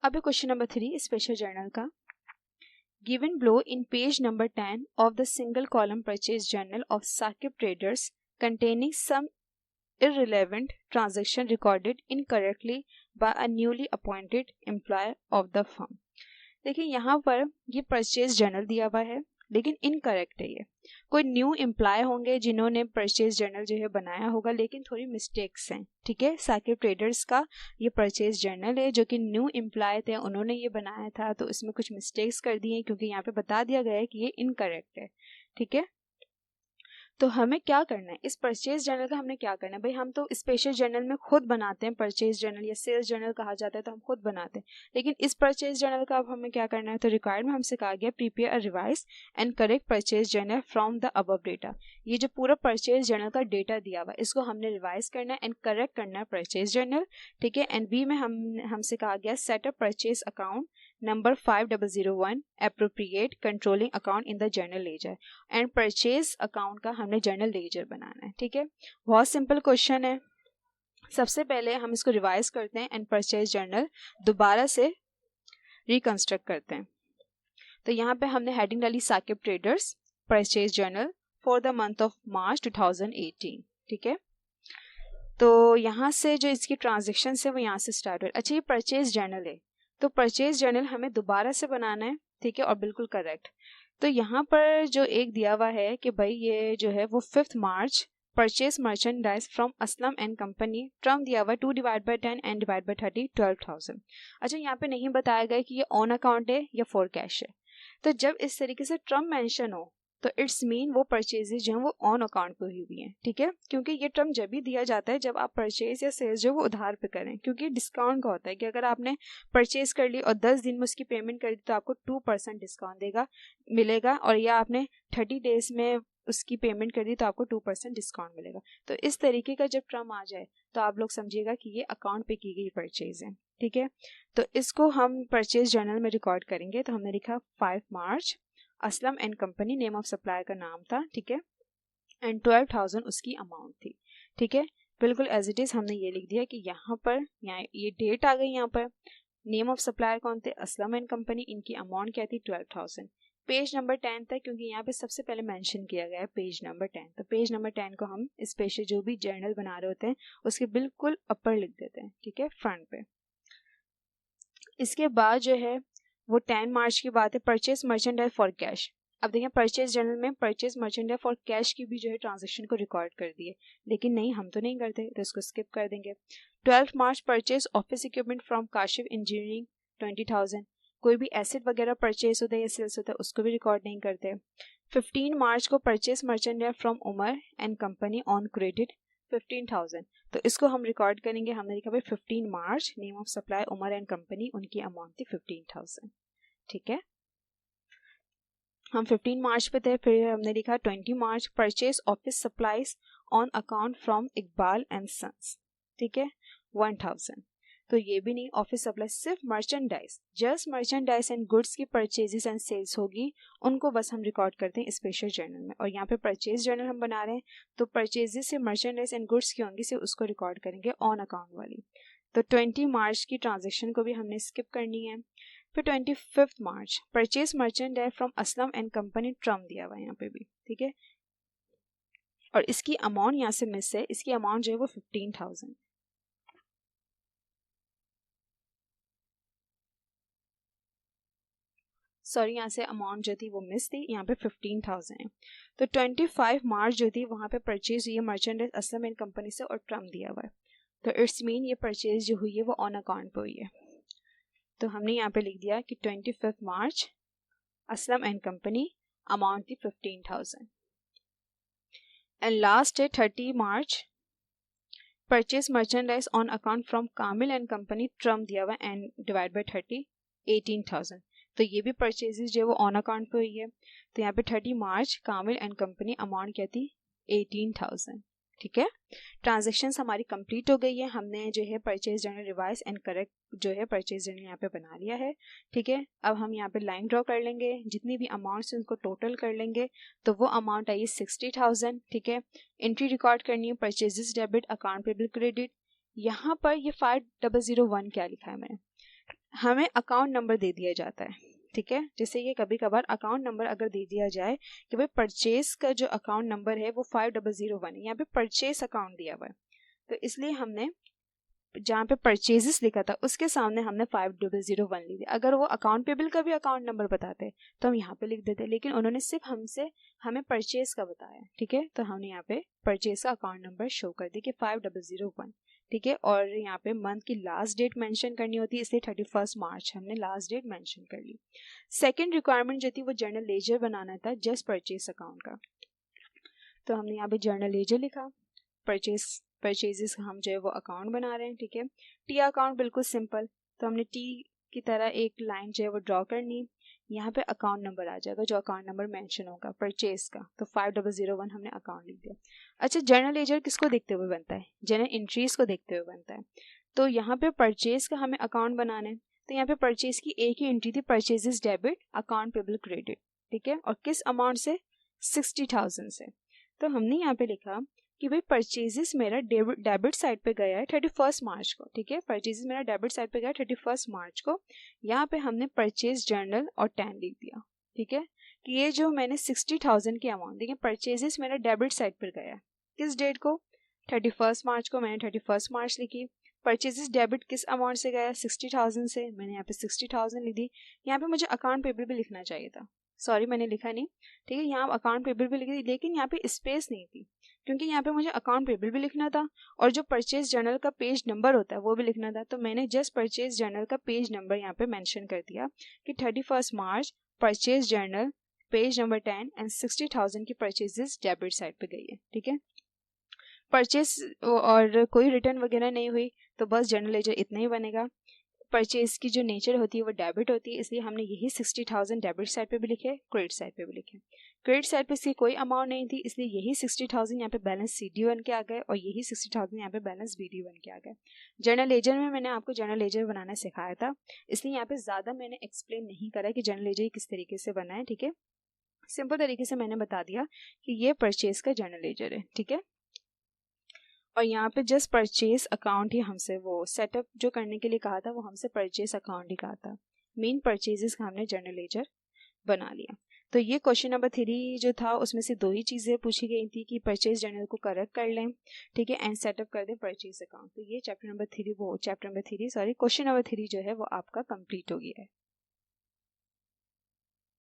अब question number 3 special journal का। Given below in page number 10 of the single column purchase journal of Sakib Traders containing some irrelevant transaction recorded incorrectly by a newly appointed employee of the firm। देखिए यहाँ पर ये purchase journal दिया हुआ है लेकिन incorrect है। ये कोई न्यू एम्प्लॉय होंगे जिन्होंने परचेज जर्नल जो है बनाया होगा, लेकिन थोड़ी मिस्टेक्स हैं। ठीक है, साकिब ट्रेडर्स का ये परचेज जर्नल है जो कि न्यू एम्प्लॉय थे, उन्होंने ये बनाया था, तो इसमें कुछ मिस्टेक्स कर दी हैं क्योंकि यहाँ पे बता दिया गया है कि ये इनकरेक्ट है। ठीक है, तो हमें क्या करना है, इस परचेज जर्नल का हमने क्या करना है। भाई हम तो स्पेशल जर्नल में खुद बनाते हैं, परचेज जर्नल या सेल्स जर्नल कहा जाता है तो हम खुद बनाते हैं, लेकिन इस परचेज जर्नल का अब हमें क्या करना है। तो रिक्वायर्ड में हमसे कहा गया prepare a revise and correct purchase journal from the above data. ये जो पूरा परचेज जर्नल का डेटा दिया हुआ है इसको हमने रिवाइज करना है एंड करेक्ट करना है परचेज जर्नल। ठीक है, एंड बी में हमसे कहा गया set up purchase account number 5001 appropriate controlling account in the journal ledger and purchase account का हमने जर्नल लेजर बनाना है। ठीक है, बहुत सिंपल क्वेश्चन है। सबसे पहले हम इसको रिवाइज करते हैं एंड परचेज जर्नल दोबारा से रिकंस्ट्रक्ट करते हैं। तो यहाँ पे हमने हेडिंग डाली Saqib traders purchase journal for the month of March 2018। ठीक है, तो यहाँ से जो इसकी ट्रांजेक्शन है वो यहाँ से स्टार्ट हो। अच्छा, ये परचेज जर्नल है तो परचेज जर्नल हमें दोबारा से बनाना है। ठीक है, और बिल्कुल करेक्ट। तो यहाँ पर जो एक दिया हुआ है कि भाई ये जो है वो 5 March purchase merchandise from Aslam and company, term दिया हुआ 2 divide by 10 and divide by 30 12,000। अच्छा, यहाँ पे नहीं बताया गया कि ये ऑन अकाउंट है या फॉर कैश है। तो जब इस तरीके से टर्म मेंशन हो तो इट्स मीन वो परचेजेज जो है वो ऑन अकाउंट पे हुई है। ठीक है, क्योंकि ये टर्म जब भी दिया जाता है जब आप परचेज या सेल्स जो वो उधार पे करें, क्योंकि डिस्काउंट का होता है कि अगर आपने परचेज कर ली और 10 दिन में उसकी पेमेंट कर दी तो आपको 2% डिस्काउंट मिलेगा, और या आपने 30 डेज में उसकी पेमेंट कर दी तो आपको 2% डिस्काउंट मिलेगा। तो इस तरीके का जब टर्म आ जाए तो आप लोग समझिएगा कि ये अकाउंट पे की गई परचेज है। ठीक है, तो इसको हम परचेज जर्नल में रिकॉर्ड करेंगे। तो हमने लिखा 5 March Aslam and company, name of supplier का नाम था। ठीक है, एंड 12,000 उसकी अमाउंट थी। ठीक है, बिल्कुल एज इट इज हमने ये लिख दिया कि यहाँ पर ये डेट आ गई, यहाँ पर नेम ऑफ सप्लायर कौन थे, असलम एंड कंपनी, इनकी अमाउंट क्या थी 12,000। पेज नंबर 10 तक, क्योंकि यहाँ पे सबसे पहले मेंशन किया गया है पेज नंबर 10, तो पेज नंबर 10 को हम स्पेशल जो भी जर्नल बना रहे होते हैं उसके बिल्कुल अपर लिख देते हैं। ठीक है, फ्रंट पे। इसके बाद जो है वो 10 मार्च की बात है, परचेज मर्चेंडाइज फॉर कैश। अब देखिए परचेज जर्नल में परचेज मर्चेंडाइज फॉर कैश की भी जो है ट्रांजेक्शन को रिकॉर्ड कर दिए, लेकिन नहीं हम तो नहीं करते तो इसको स्किप कर देंगे। 12 March purchase office equipment from Kashif engineering 20,000, कोई भी एसेट वगैरह परचेज होता है या सेल्स होता है उसको भी रिकॉर्ड नहीं करते। 15 मार्च को purchase merchandise from Umar and company on credit 15,000, तो इसको हम रिकॉर्ड करेंगे। हमने लिखा भाई 15 March, name of supply Umar and company, उनकी अमाउंट थी 15,000। ठीक है, हम 15 मार्च पे थे। फिर हमने लिखा 20 March purchase office supplies on account from Iqbal and sons. ठीक है, 1,000, तो ये भी नहीं, ऑफिस सप्लाई सिर्फ merchandise, just merchandise and goods की परचेजेस एंड सेल्स होगी, उनको बस हम रिकॉर्ड करते हैं स्पेशल जर्नल में। और यहाँ पे परचेज जर्नल हम बना रहे हैं तो परचेजेस से मर्चेंडाइज एंड गुड्स की होंगी सिर्फ उसको रिकॉर्ड करेंगे ऑन अकाउंट वाली। तो 20 मार्च की ट्रांजेक्शन को भी हमने स्किप करनी है। फिर 25 March purchase merchandise from Aslam and company, term दिया हुआ है यहाँ पे भी। ठीक है, और इसकी अमाउंट यहाँ से मिस है, इसकी अमाउंट जो है वो 15,000। सॉरी, यहाँ से अमाउंट जो थी वो मिस थी, यहाँ पे 15,000 है। तो 25 मार्च जो थी वहाँ पे परचेज हुई है मर्चेंडाइज असलम एंड कंपनी से और ट्रम दिया हुआ है, तो इट्स मीन ये परचेज जो हुई है वो ऑन अकाउंट पे हुई है। तो हमने यहाँ पे लिख दिया कि 25 March Aslam and company, amount थी 15,000। एंड लास्ट है 30 March purchase merchandise on account from Kamil and company, term दिया हुआ एंड डिवाइड बाई 30 18,000, तो ये भी परचेजेस जो है वो ऑन अकाउंट पे हुई है। तो यहाँ पे 30 मार्च कामिल एंड कंपनी, अमाउंट क्या थी 18,000। ठीक है, ट्रांजेक्शन्स हमारी कंप्लीट हो गई है, हमने जो है purchase journal revise and correct जो है परचेज जर्नल यहाँ पे बना लिया है। ठीक है, अब हम यहाँ पे लाइन ड्रॉ कर लेंगे, जितनी भी अमाउंट्स उनको टोटल कर लेंगे तो वो अमाउंट आई 60,000। ठीक है, एंट्री रिकॉर्ड करनी है purchases debit, account payable credit. यहाँ पर ये 5001 क्या लिखा है मैंने, हमें अकाउंट नंबर दे दिया जाता है, ठीक है। जैसे ये कभी कभार अकाउंट नंबर अगर दे दिया जाए कि भाई परचेज का जो अकाउंट नंबर है वो 5001 है, यहाँ पे परचेज अकाउंट दिया हुआ है, तो इसलिए हमने जहाँ पे परचेजेस लिखा था उसके सामने हमने 5001 लिख दिया। अगर वो अकाउंट पेबल का भी अकाउंट नंबर बताते तो हम यहाँ पे लिख देते, लेकिन उन्होंने सिर्फ हमें परचेज का बताया, ठीक है। तो हमने यहाँ पे परचेज का अकाउंट नंबर शो कर दिया कि 5001, ठीक है। और यहाँ पे मंथ की लास्ट डेट मेंशन करनी होती है, इसलिए 31 मार्च हमने लास्ट डेट मेंशन कर ली। सेकेंड रिक्वायरमेंट जो थी वो जर्नल लेजर बनाना था जस्ट परचेज अकाउंट का, तो हमने यहाँ पे जर्नल लेजर लिखा। परचेजेस हम जो है वो अकाउंट बना रहे हैं, ठीक है। टी अकाउंट बिल्कुल सिंपल, तो हमने टी की तरह एक लाइन जो है वो ड्रॉ करनी, यहाँ पे अकाउंट नंबर आ जाएगा जो अकाउंट नंबर मेंशन होगा परचेज का, तो 5001 हमने अकाउंट लिख दिया। अच्छा, जर्नल लेजर किसको देखते हुए बनता है? जर्नल एंट्रीज को देखते हुए बनता है। तो यहाँ पे परचेज का हमें अकाउंट बनाना है, तो यहाँ पे परचेज की एक ही एंट्री थी, purchases debit account payable credit, ठीक है। और किस अमाउंट से? 60,000 से। तो हमने यहाँ पे लिखा कि भाई परचेजेस मेरा डेबिट साइड पे गया है 31 मार्च को, ठीक है। परचेजेस मेरा डेबिट साइड पे गया 31 मार्च को। यहाँ पे हमने परचेज जर्नल और 10 लिख दिया, ठीक है, कि ये जो मैंने 60,000 की अमाउंट, देखिए परचेजेस मेरा डेबिट साइड पर गया है किस डेट को? 31 मार्च को, मैंने 31 मार्च लिखी। परचेजेस डेबिट किस अमाउंट से गया? 60,000 से, मैंने यहाँ पे 60,000 लिख दी। यहाँ पे मुझे अकाउंट पेबल भी लिखना चाहिए था, सॉरी मैंने लिखा नहीं, ठीक है। यहाँ अकाउंट पेबल भी लिख दी, लेकिन यहाँ पे स्पेस नहीं थी, क्योंकि यहाँ पे मुझे अकाउंट पेबल भी लिखना था और जो परचेज जर्नल का पेज नंबर होता है वो भी लिखना था। तो मैंने जस्ट परचेज जर्नल का पेज नंबर यहाँ पे मेंशन कर दिया कि 31 March purchase journal page number 10 and 60,000 की परचेजेस डेबिट साइड पे गई है, ठीक है। परचेज और कोई रिटर्न वगैरह नहीं हुई, तो बस जर्नल लेजर इतना ही बनेगा। परचेज की जो नेचर होती है वो डेबिट होती है, इसलिए हमने यही 60,000 डेबिट साइड पे भी लिखे, क्रेडिट साइड पे भी लिखे। क्रेडिट साइड पे इसकी कोई अमाउंट नहीं थी, इसलिए यही 60,000 यहाँ पे बैलेंस CD बन के आ गए और यही 60,000 यहाँ पे बैलेंस BD बन के आ गए। जर्नल लेजर में मैंने आपको जर्नल लेजर बनाना सिखाया था, इसलिए यहाँ पे ज़्यादा मैंने एक्सप्लेन नहीं करा कि जर्नल लेजर किस तरीके से बना है, ठीक है। सिंपल तरीके से मैंने बता दिया कि ये परचेज का जर्नल लेजर है, ठीक है। और यहाँ पे जस्ट परचेज अकाउंट ही हमसे वो सेटअप जो करने के लिए कहा था, वो हमसे परचेज अकाउंट ही कहा था। मेन परचेजेस का हमने जर्नल लेजर बना लिया। तो ये क्वेश्चन नंबर 3 जो था उसमें से 2 ही चीज़ें पूछी गई थी कि परचेज जर्नल को करेक्ट कर लें, ठीक है, एंड सेटअप कर दें परचेज अकाउंट। तो ये चैप्टर नंबर 3 क्वेश्चन नंबर 3 जो है वो आपका कंप्लीट हो गया है।